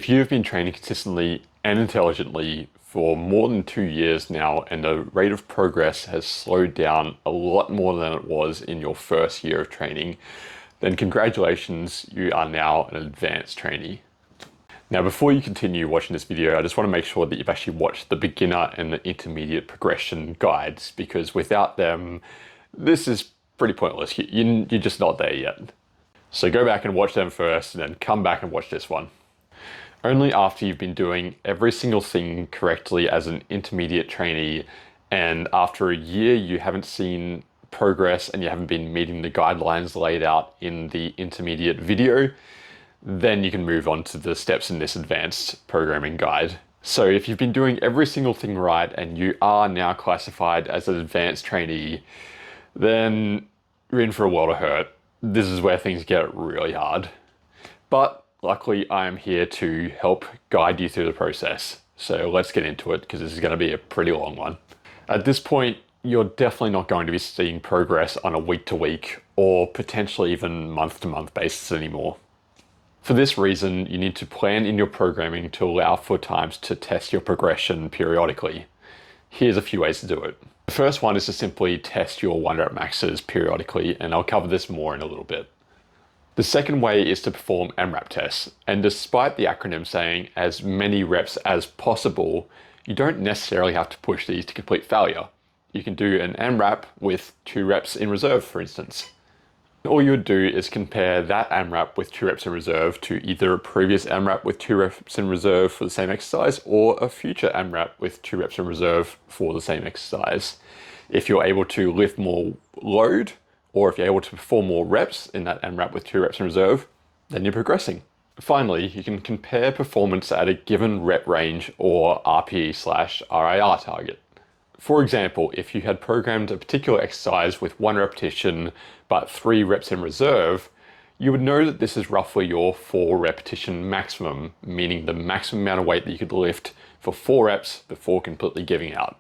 If you've been training consistently and intelligently for more than 2 years now, and the rate of progress has slowed down a lot more than it was in your first year of training, then congratulations, you are now an advanced trainee. Now, before you continue watching this video, I just want to make sure that you've actually watched the beginner and the intermediate progression guides, because without them, this is pretty pointless. You're just not there yet. So go back and watch them first, and then come back and watch this one. Only after you've been doing every single thing correctly as an intermediate trainee, and after a year you haven't seen progress and you haven't been meeting the guidelines laid out in the intermediate video, then you can move on to the steps in this advanced programming guide. So if you've been doing every single thing right and you are now classified as an advanced trainee, then you're in for a world of hurt. This is where things get really hard. But luckily, I am here to help guide you through the process. So let's get into it, because this is going to be a pretty long one. At this point, you're definitely not going to be seeing progress on a week-to-week or potentially even month-to-month basis anymore. For this reason, you need to plan in your programming to allow for times to test your progression periodically. Here's a few ways to do it. The first one is to simply test your 1-rep maxes periodically, and I'll cover this more in a little bit. The second way is to perform AMRAP tests, and despite the acronym saying as many reps as possible, you don't necessarily have to push these to complete failure. You can do an AMRAP with 2 reps in reserve, for instance. All you would do is compare that AMRAP with 2 reps in reserve to either a previous AMRAP with 2 reps in reserve for the same exercise, or a future AMRAP with 2 reps in reserve for the same exercise. If you're able to lift more load, or if you're able to perform more reps in that AMRAP with 2 reps in reserve, then you're progressing. Finally, you can compare performance at a given rep range or RPE/RIR target. For example, if you had programmed a particular exercise with 1 repetition but 3 reps in reserve, you would know that this is roughly your 4 repetition maximum, meaning the maximum amount of weight that you could lift for 4 reps before completely giving out.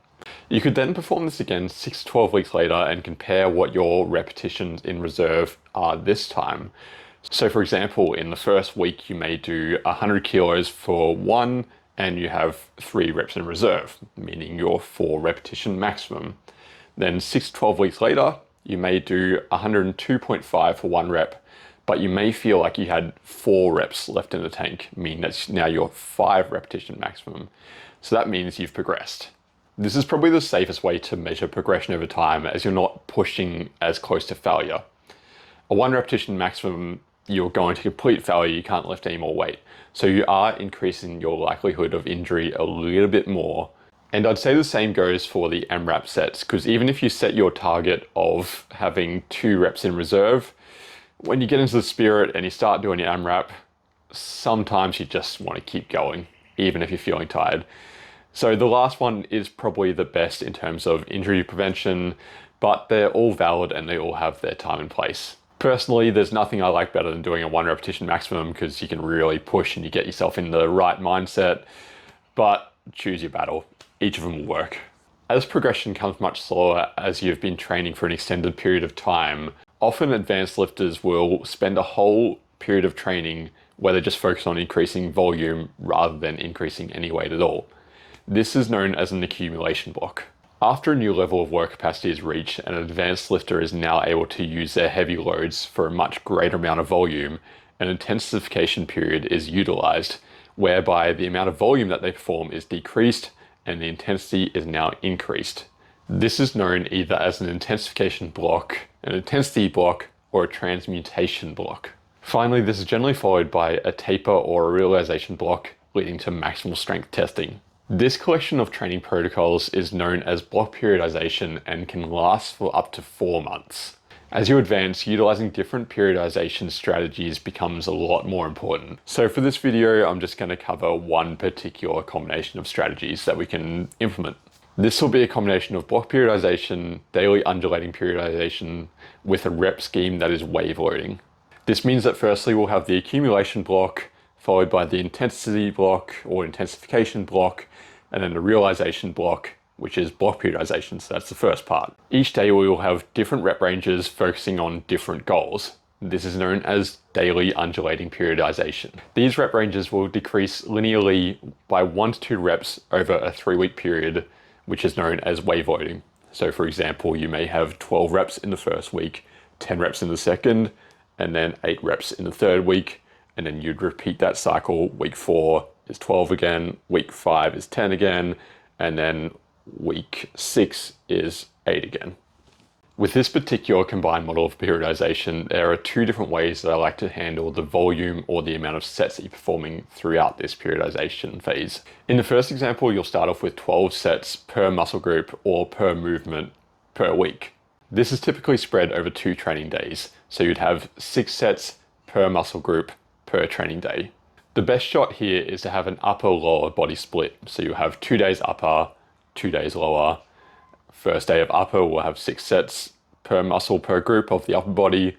You could then perform this again 6 to 12 weeks later and compare what your repetitions in reserve are this time. So for example, in the first week, you may do 100 kilos for 1 and you have 3 reps in reserve, meaning your 4 repetition maximum. Then 6 to 12 weeks later, you may do 102.5 for 1 rep, but you may feel like you had 4 reps left in the tank, meaning that's now your 5 repetition maximum. So that means you've progressed. This is probably the safest way to measure progression over time, as you're not pushing as close to failure. A 1 repetition maximum, you're going to complete failure, you can't lift any more weight. So you are increasing your likelihood of injury a little bit more. And I'd say the same goes for the AMRAP sets, because even if you set your target of having 2 reps in reserve, when you get into the spirit and you start doing your AMRAP, sometimes you just want to keep going, even if you're feeling tired. So the last one is probably the best in terms of injury prevention, but they're all valid and they all have their time and place. Personally, there's nothing I like better than doing a 1 repetition maximum, because you can really push and you get yourself in the right mindset, but choose your battle. Each of them will work. As progression comes much slower as you've been training for an extended period of time, often advanced lifters will spend a whole period of training where they just focus on increasing volume rather than increasing any weight at all. This is known as an accumulation block. After a new level of work capacity is reached, an advanced lifter is now able to use their heavy loads for a much greater amount of volume. An intensification period is utilized, whereby the amount of volume that they perform is decreased and the intensity is now increased. This is known either as an intensification block, an intensity block, or a transmutation block. Finally, this is generally followed by a taper or a realization block, leading to maximal strength testing. This collection of training protocols is known as block periodization and can last for up to 4 months. As you advance, utilizing different periodization strategies becomes a lot more important. So for this video, I'm just going to cover one particular combination of strategies that we can implement. This will be a combination of block periodization, daily undulating periodization, with a rep scheme that is wave loading. This means that firstly, we'll have the accumulation block, followed by the intensity block or intensification block, and then the realization block, which is block periodization. So that's the first part. Each day we will have different rep ranges focusing on different goals. This is known as daily undulating periodization. These rep ranges will decrease linearly by 1 to 2 reps over a 3-week period, which is known as wave loading. So for example, you may have 12 reps in the first week, 10 reps in the second, and then 8 reps in the third week. And then you'd repeat that cycle. Week 4 is 12 again, week 5 is 10 again, and then week 6 is 8 again. With this particular combined model of periodization, there are 2 different ways that I like to handle the volume or the amount of sets that you're performing throughout this periodization phase. In the first example, you'll start off with 12 sets per muscle group or per movement per week. This is typically spread over 2 training days, so you'd have 6 sets per muscle group per training day. The best shot here is to have an upper-lower body split, so you have 2 days upper, 2 days lower. First day of upper will have 6 sets per muscle per group of the upper body.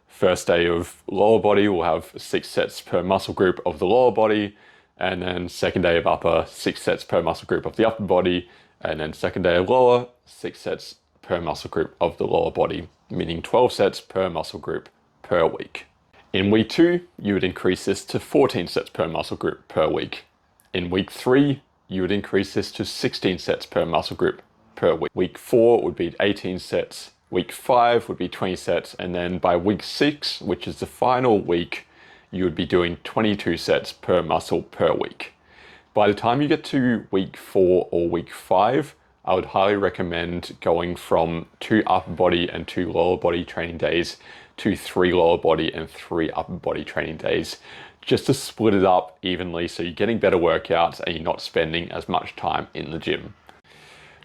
First day of lower body will have 6 sets per muscle group of the lower body. And then second day of upper, 6 sets per muscle group of the upper body. And then second day of lower, 6 sets per muscle group of the lower body, meaning 12 sets per muscle group per week. In week 2, you would increase this to 14 sets per muscle group per week. In week 3, you would increase this to 16 sets per muscle group per week. Week 4 would be 18 sets. Week 5 would be 20 sets. And then by week 6, which is the final week, you would be doing 22 sets per muscle per week. By the time you get to week 4 or week 5, I would highly recommend going from 2 upper body and 2 lower body training days to 3 lower body and 3 upper body training days, just to split it up evenly so you're getting better workouts and you're not spending as much time in the gym.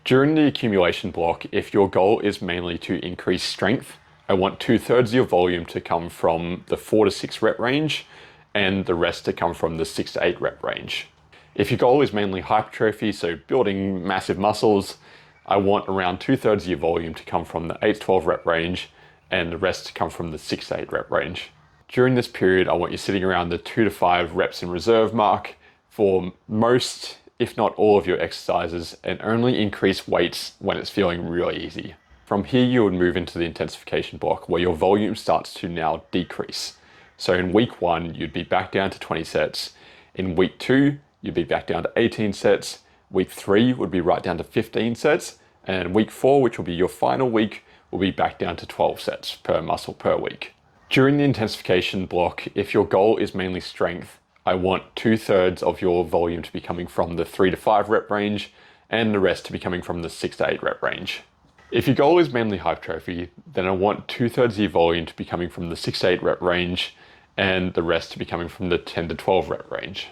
During the accumulation block, if your goal is mainly to increase strength, I want 2/3 of your volume to come from the 4 to 6 rep range and the rest to come from the 6 to 8 rep range. If your goal is mainly hypertrophy, so building massive muscles, I want around 2/3 of your volume to come from the 8 to 12 rep range and the rest to come from the 6 to 8 rep range. During this period, I want you sitting around the 2 to 5 reps in reserve mark for most, if not all of your exercises, and only increase weights when it's feeling really easy. From here, you would move into the intensification block where your volume starts to now decrease. So in week 1, you'd be back down to 20 sets. In week 2, you'd be back down to 18 sets. Week 3 would be right down to 15 sets. And week 4, which will be your final week, will be back down to 12 sets per muscle per week. During the intensification block, if your goal is mainly strength, I want 2/3 of your volume to be coming from the 3 to 5 rep range and the rest to be coming from the 6 to 8 rep range. If your goal is mainly hypertrophy, then I want 2/3 of your volume to be coming from the 6 to 8 rep range and the rest to be coming from the 10 to 12 rep range.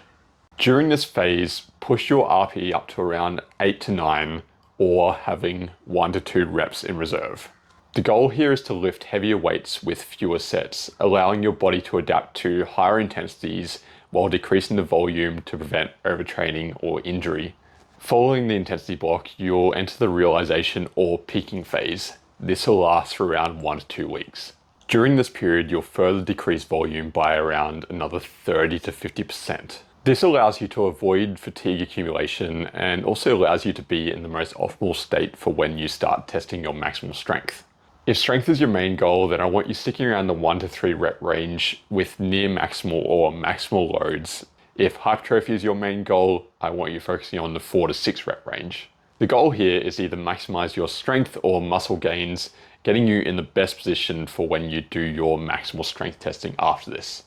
During this phase, push your RPE up to around 8 to 9 or having 1 to 2 reps in reserve. The goal here is to lift heavier weights with fewer sets, allowing your body to adapt to higher intensities while decreasing the volume to prevent overtraining or injury. Following the intensity block, you'll enter the realization or peaking phase. This will last for around 1 to 2 weeks. During this period, you'll further decrease volume by around another 30 to 50%. This allows you to avoid fatigue accumulation and also allows you to be in the most optimal state for when you start testing your maximal strength. If strength is your main goal, then I want you sticking around the 1 to 3 rep range with near maximal or maximal loads. If hypertrophy is your main goal, I want you focusing on the 4 to 6 rep range. The goal here is either maximize your strength or muscle gains, getting you in the best position for when you do your maximal strength testing after this.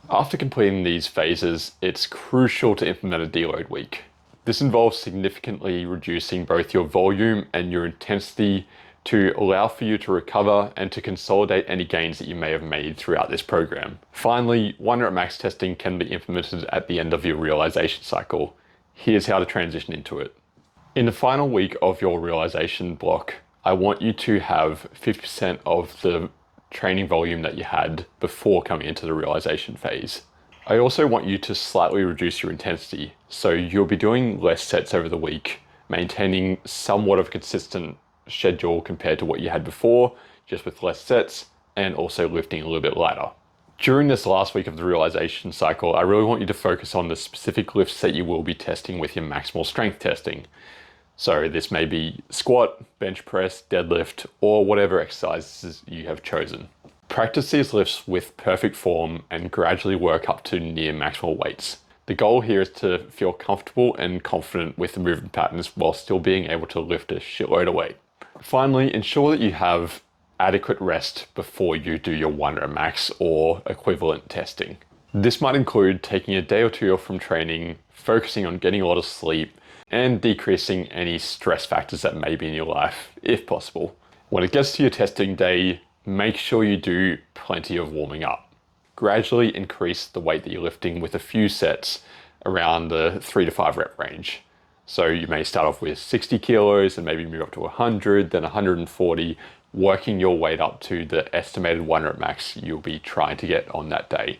After completing these phases, it's crucial to implement a deload week. This involves significantly reducing both your volume and your intensity to allow for you to recover and to consolidate any gains that you may have made throughout this program. Finally, 1 rep max testing can be implemented at the end of your realization cycle. Here's how to transition into it. In the final week of your realization block, I want you to have 50% of the training volume that you had before coming into the realization phase. I also want you to slightly reduce your intensity. So you'll be doing less sets over the week, maintaining somewhat of a consistent schedule compared to what you had before, just with less sets and also lifting a little bit lighter. During this last week of the realization cycle, I really want you to focus on the specific lifts that you will be testing with your maximal strength testing. So this may be squat, bench press, deadlift, or whatever exercises you have chosen. Practice these lifts with perfect form and gradually work up to near maximal weights. The goal here is to feel comfortable and confident with the movement patterns while still being able to lift a shitload of weight. Finally, ensure that you have adequate rest before you do your 1 rep max or equivalent testing. This might include taking a day or two off from training, focusing on getting a lot of sleep, and decreasing any stress factors that may be in your life, if possible. When it gets to your testing day, make sure you do plenty of warming up. Gradually increase the weight that you're lifting with a few sets around the 3 to 5 rep range. So you may start off with 60 kilos and maybe move up to 100, then 140, working your weight up to the estimated 1 rep max you'll be trying to get on that day,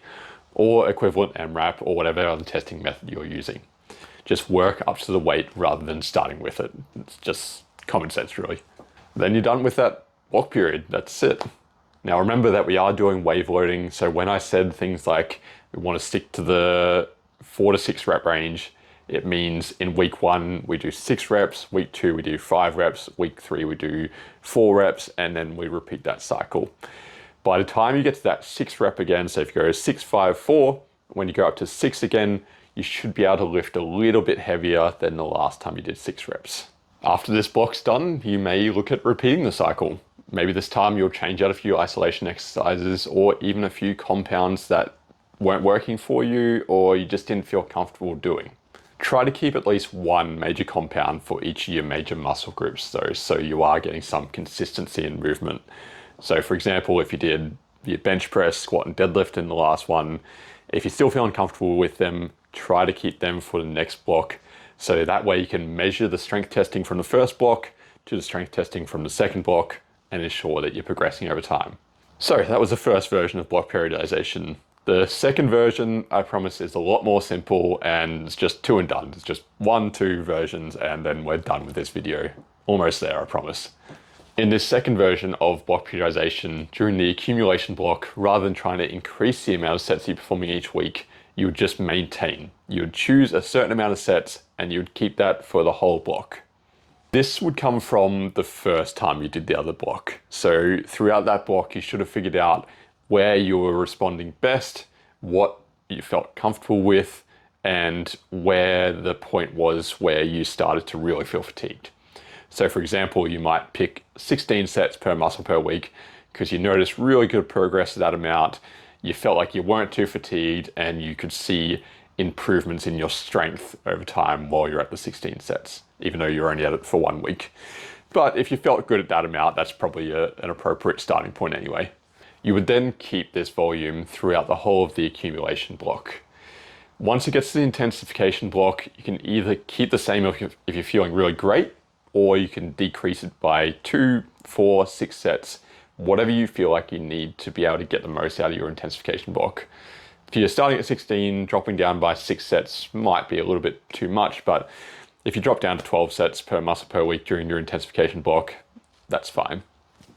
or equivalent MRAP or whatever other testing method you're using. Just work up to the weight rather than starting with it. It's just common sense, really. Then you're done with that block period. That's it. Now remember that we are doing wave loading, so when I said things like we want to stick to the 4 to 6 rep range, it means in week 1 we do 6 reps, week 2 we do 5 reps, week 3 we do 4 reps, and then we repeat that cycle. By the time you get to that 6 rep again, so if you go 6, 5, 4, when you go up to 6 again, you should be able to lift a little bit heavier than the last time you did 6 reps. After this block's done, you may look at repeating the cycle. Maybe this time you'll change out a few isolation exercises or even a few compounds that weren't working for you or you just didn't feel comfortable doing. Try to keep at least one major compound for each of your major muscle groups though, so you are getting some consistency in movement. So for example, if you did your bench press, squat and deadlift in the last one, if you're still feeling comfortable with them, try to keep them for the next block. So that way you can measure the strength testing from the first block to the strength testing from the second block and ensure that you're progressing over time. So that was the first version of block periodization. The second version, I promise, is a lot more simple and it's just 2 and done. It's just 1, 2 versions and then we're done with this video. Almost there, I promise. In this second version of block periodization, during the accumulation block, rather than trying to increase the amount of sets you're performing each week, you would just maintain. You would choose a certain amount of sets and you would keep that for the whole block. This would come from the first time you did the other block. So throughout that block, you should have figured out where you were responding best, what you felt comfortable with, and where the point was where you started to really feel fatigued. So for example, you might pick 16 sets per muscle per week because you noticed really good progress at that amount. You felt like you weren't too fatigued and you could see improvements in your strength over time while you're at the 16 sets, even though you're only at it for 1 week. But if you felt good at that amount, that's probably an appropriate starting point anyway. You would then keep this volume throughout the whole of the accumulation block. Once it gets to the intensification block, you can either keep the same if you're feeling really great, or you can decrease it by 2, 4, 6 sets, whatever you feel like you need to be able to get the most out of your intensification block. If you're starting at 16, dropping down by 6 sets might be a little bit too much, but if you drop down to 12 sets per muscle per week during your intensification block, that's fine.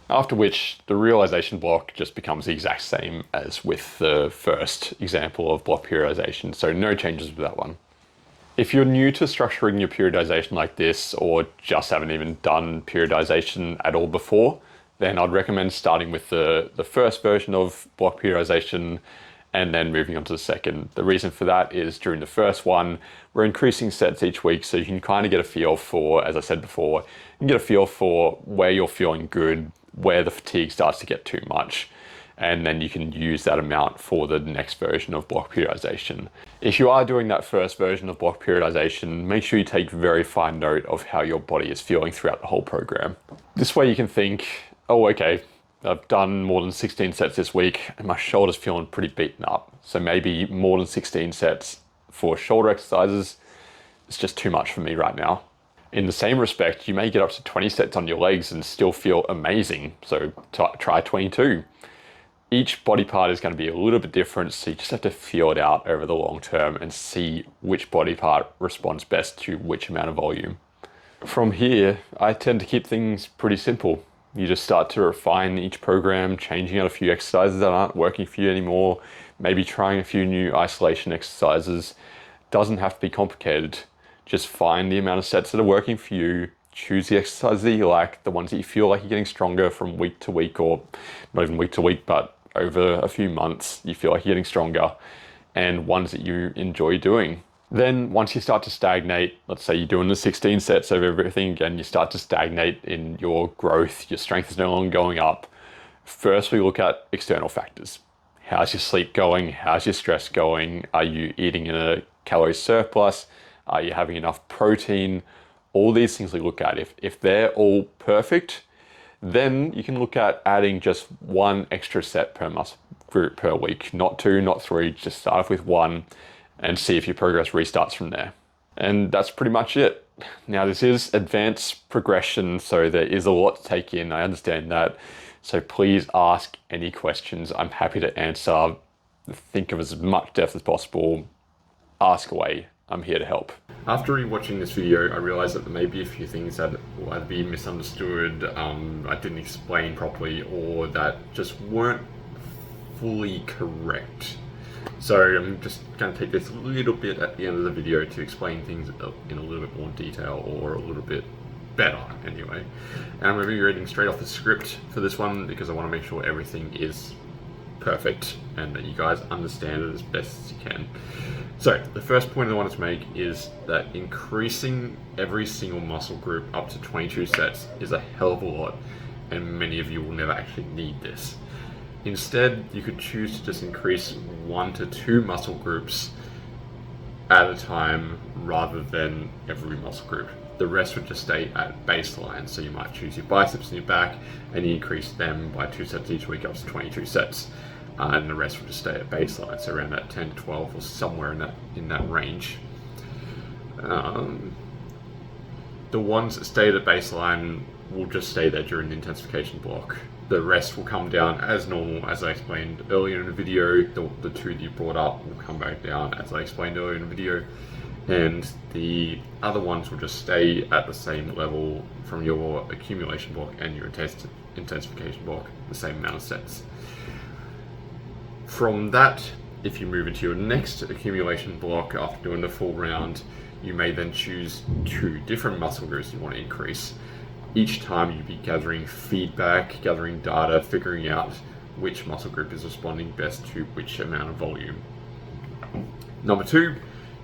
After which, the realization block just becomes the exact same as with the first example of block periodization, so no changes with that one. If you're new to structuring your periodization like this, or just haven't even done periodization at all before, then I'd recommend starting with the first version of block periodization and then moving on to the second. The reason for that is during the first one, we're increasing sets each week so you can kind of get a feel for, as I said before, you can get a feel for where you're feeling good, where the fatigue starts to get too much, and then you can use that amount for the next version of block periodization. If you are doing that first version of block periodization, make sure you take very fine note of how your body is feeling throughout the whole program. This way you can think, oh, okay, I've done more than 16 sets this week and my shoulder's feeling pretty beaten up. So maybe more than 16 sets for shoulder exercises is just too much for me right now. In the same respect, you may get up to 20 sets on your legs and still feel amazing. So try 22. Each body part is going to be a little bit different, so you just have to feel it out over the long term and see which body part responds best to which amount of volume. From here, I tend to keep things pretty simple. You just start to refine each program, changing out a few exercises that aren't working for you anymore, maybe trying a few new isolation exercises. Doesn't have to be complicated. Just find the amount of sets that are working for you, choose the exercises that you like, the ones that you feel like you're getting stronger from week to week, or not even week to week, but over a few months, you feel like you're getting stronger, and ones that you enjoy doing. Then once you start to stagnate, let's say you're doing the 16 sets of everything again, you start to stagnate in your growth, your strength is no longer going up. First, we look at external factors. How's your sleep going? How's your stress going? Are you eating in a calorie surplus? Are you having enough protein? All these things we look at. If they're all perfect, then you can look at adding just one extra set per muscle group per week. Not two, not three, just start off with one and see if your progress restarts from there. And that's pretty much it. Now, this is advanced progression, so there is a lot to take in. I understand that. So please ask any questions. I'm happy to answer. Think of as much depth as possible. Ask away. I'm here to help. After rewatching this video, I realized that there may be a few things that will either be misunderstood, I didn't explain properly, or that just weren't fully correct. So I'm just going to take this a little bit at the end of the video to explain things in a little bit more detail, or a little bit better anyway. And I'm going to be reading straight off the script for this one because I want to make sure everything is perfect and that you guys understand it as best as you can. So the first point I wanted to make is that increasing every single muscle group up to 22 sets is a hell of a lot, and many of you will never actually need this. Instead, you could choose to just increase 1 to 2 muscle groups at a time rather than every muscle group. The rest would just stay at baseline. So you might choose your biceps and your back and you increase them by 2 sets each week up to 22 sets. And the rest would just stay at baseline, so around that 10 to 12 or somewhere in that range. The ones that stay at baseline will just stay there during the intensification block. The rest will come down as normal, as I explained earlier in the video. The 2 that you brought up will come back down, as I explained earlier in the video. And the other ones will just stay at the same level from your accumulation block and your intensification block, the same amount of sets. From that, if you move into your next accumulation block after doing the full round, you may then choose 2 different muscle groups you want to increase. Each time you'll be gathering feedback, gathering data, figuring out which muscle group is responding best to which amount of volume. Number 2,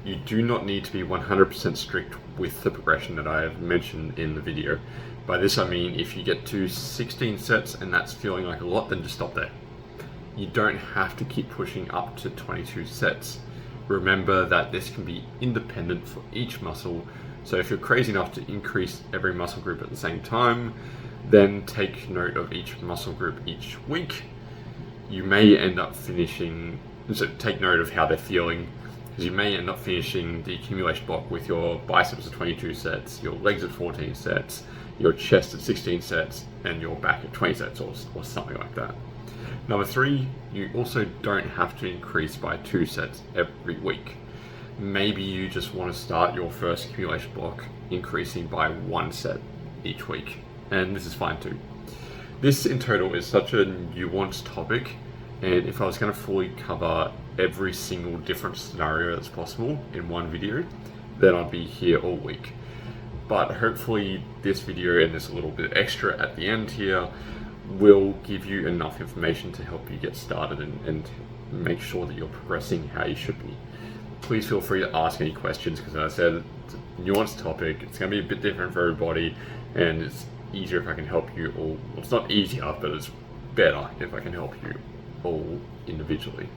you do not need to be 100% strict with the progression that I have mentioned in the video. By this I mean, if you get to 16 sets and that's feeling like a lot, then just stop there. You don't have to keep pushing up to 22 sets. Remember that this can be independent for each muscle. So if you're crazy enough to increase every muscle group at the same time, then take note of each muscle group each week. You may end up finishing, so take note of how they're feeling, because you may end up finishing the accumulation block with your biceps at 22 sets, your legs at 14 sets, your chest at 16 sets, and your back at 20 sets or something like that. Number 3, you also don't have to increase by 2 sets every week. Maybe you just want to start your first accumulation block increasing by 1 set each week, and this is fine too. This in total is such a nuanced topic, and if I was going to fully cover every single different scenario that's possible in one video, then I'd be here all week. But hopefully this video and this little bit extra at the end here will give you enough information to help you get started and make sure that you're progressing how you should be. Please feel free to ask any questions, because as I said, it's a nuanced topic. It's going to be a bit different for everybody, and it's easier if I can help you all. Well, it's not easier, but it's better if I can help you all individually.